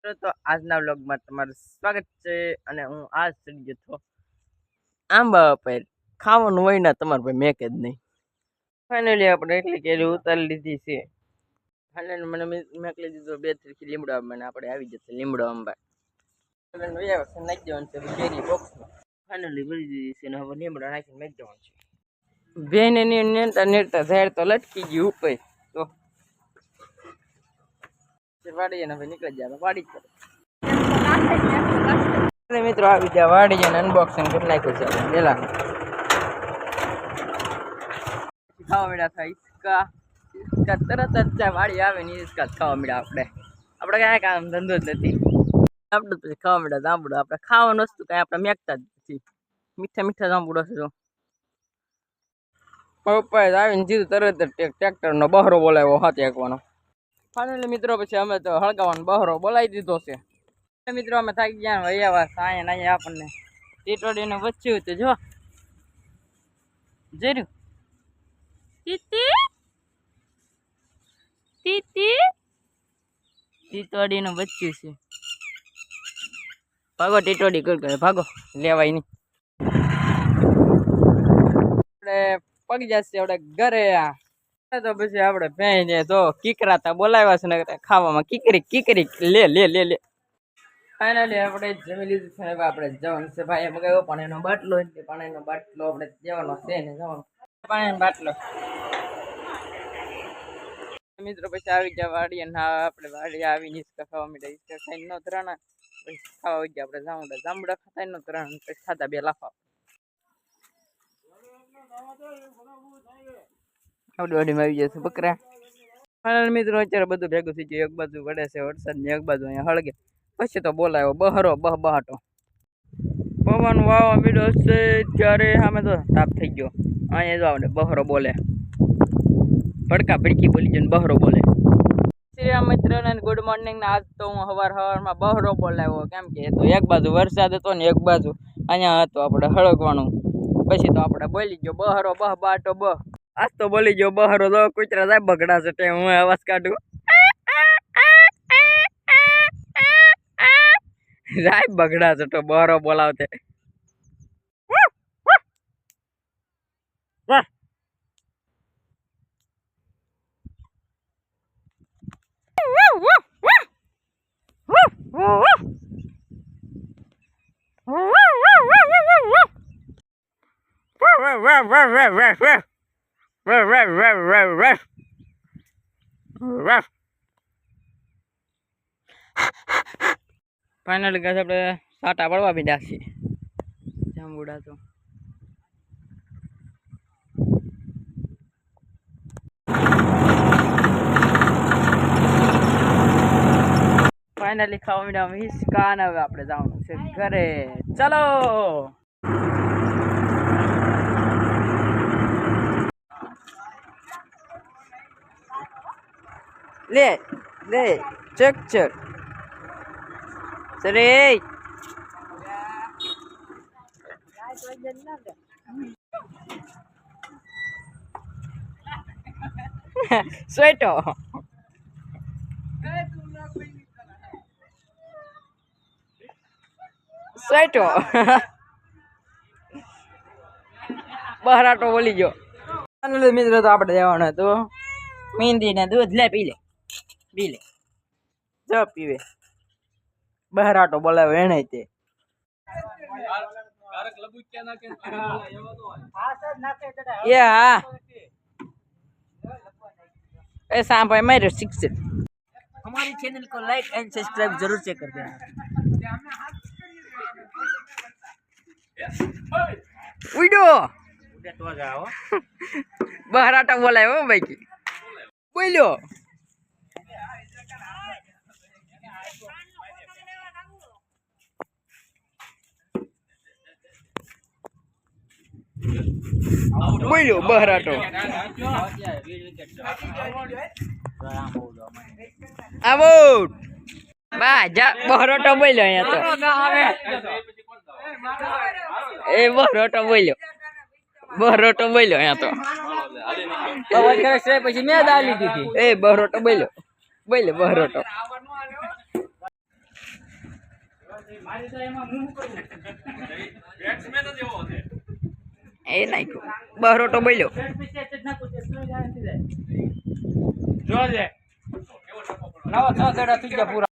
તો આજના વ્લોગમાં તમારું સ્વાગત છે અને હું આજ ચડી ગયો તો આંબા પર ખાવાનું હોય ને તમારે ભાઈ મેક જ નહીં. ફાઇનલી આપણે એટલી કેરી ઉતારી લીધી છે. ફાઇનલી મને મેકલી દીધો 2-3 લીમડો આંબા ને આપણે આવી જશે લીમડો આંબા નાખી દેવાનું છે કેરી બોક્સમાં. ફાઇનલી ભરી દીધી છે ને હવે લીમડો નાખીને મેક દેવાનું છે. બેન નેતા ઝાડ તો લટકી ગયું ઉપર તો વાડી ને નીકળી જાય વાડી જ મિત્રો આવી ગયા વાડી ને અનબોક્સિંગ કરી નાખ્યું છે પેલા ખાવા મળ્યા થાય ઈસકા તરત જ વાડી આવે ને ઈસકા ખાવા મળ્યા આપણે કાંઈ કામ ધંધો જ નથી આપણે પછી ખાવા મળ્યા જાંબુડો આપણે ખાવાનું વસ્તુ કાંઈ આપણે મેકતા જ નથી મીઠા જાંબુડો છે જો પપ્પાએ આવીને જીધું તરત જ ટ્રેક્ટરનો બહરો બોલાવ્યો હાથે એકવાનો. ફાઇનલી મિત્રો પછી અમે તો હળગાવાનો બહરો બોલાવી દીધો છે. મિત્રો અમે થાકી ગયા વૈયા અહીંયા આપણને ટીટોડીને વચ્યું હતું જો જર્યું ટીટોડીનું વચ્યું છે. ભાગો ટીટોડી કરે ભાગો લેવાય નહીં. આપણે પગી જશે આપણે ઘરે તો પછી આપણે ભેંને તો કીકરાતા બોલાવ્યા છે ને ખાવામાં કીકરી લે ફાઇનલી આપણે જમી લીધું છે હવે આપણે જવાનું છે ભાઈ મગાવ્યો પાણીનો બાટલો એટલે પાણીનો બાટલો આપણે દેવાનો છે ને જવાનું પાણીનો બાટલો. મિત્રો પછી આવી ગયા વાડી અને આપણે વાડી આવીને ઈસકા ખાવા માંડ્યા ઈસકા ખાઈને નો ધરાણા પછી ખાવા આવી ગયા આપણે જાંબુડા ખાતા નો ધરાણા પછી ખાતા બે લાફા આવડી વાડીમાં આવી જશે બકરા. ફાઇનલ મિત્રો અત્યારે બધું ભેગું થઈ ગયું એક બાજુ વડે છે વરસાદ ને એક બાજુ અહીંયા હળગે પછી તો બોલાયો બહરો બહાટો પવન વાવા મીડો છે ત્યારે સામે તો તાપ થઈ ગયો અહીંયા જો આપણે બહરો બોલે ભડકા ભડકી બોલી જાય બહરો બોલે. શ્રી મિત્રોને ગુડ મોર્નિંગ ને આજ તો હું સવારમાં બહરો બોલાવ્યો કેમ કે તો એક બાજુ વરસાદ હતો ને એક બાજુ અહીંયા હતો આપણે હળગવાનું પછી તો આપણે બોલી ગયો બહરો બહાટો આજ તો બોલી ગયો બહરો તો કૂતરા જાય બગડા છે તે હું અવાજ કાઢું જાય બગડા છે તો બહરો બોલાવતે ફાઇનલી ગાય આપણે સાટા પડવા બી નાખીએ જાંબુડા તો ફાઇનલી ખાવા મીડા હિસકા ને હવે આપણે જવાનું છે ઘરે ચલો. લે ચેક સરે સ્વેટો બહરાટો બોલી ગયો. મિત્રો તો આપણે દેવાનો હતો મહેંદી ને દૂધ લે પી લે જો પીવે બહરાટો બોલાવે એને તે ऐसा भाई मेरे सिक्स हमारी चैनल को लाइक एंड सब्सक्राइब जरूर से कर देना. वीडियो तो जाओ बहराटा बोला हो भाई की बोलो બોલ્યો બહરાટો આઉટ બા જા બહરાટો બોલ્યો અહીંયા તો એ બહરાટો બોલ્યો અહીંયા તો અવાજ કરે છે પછી મેં દાલી દીધી એ બહરાટો બોલ્યો બહરાટો એ નાખ્યો બહરોટો બોલ્યો જો નવા 6 દડા થઈ ગયા પૂરા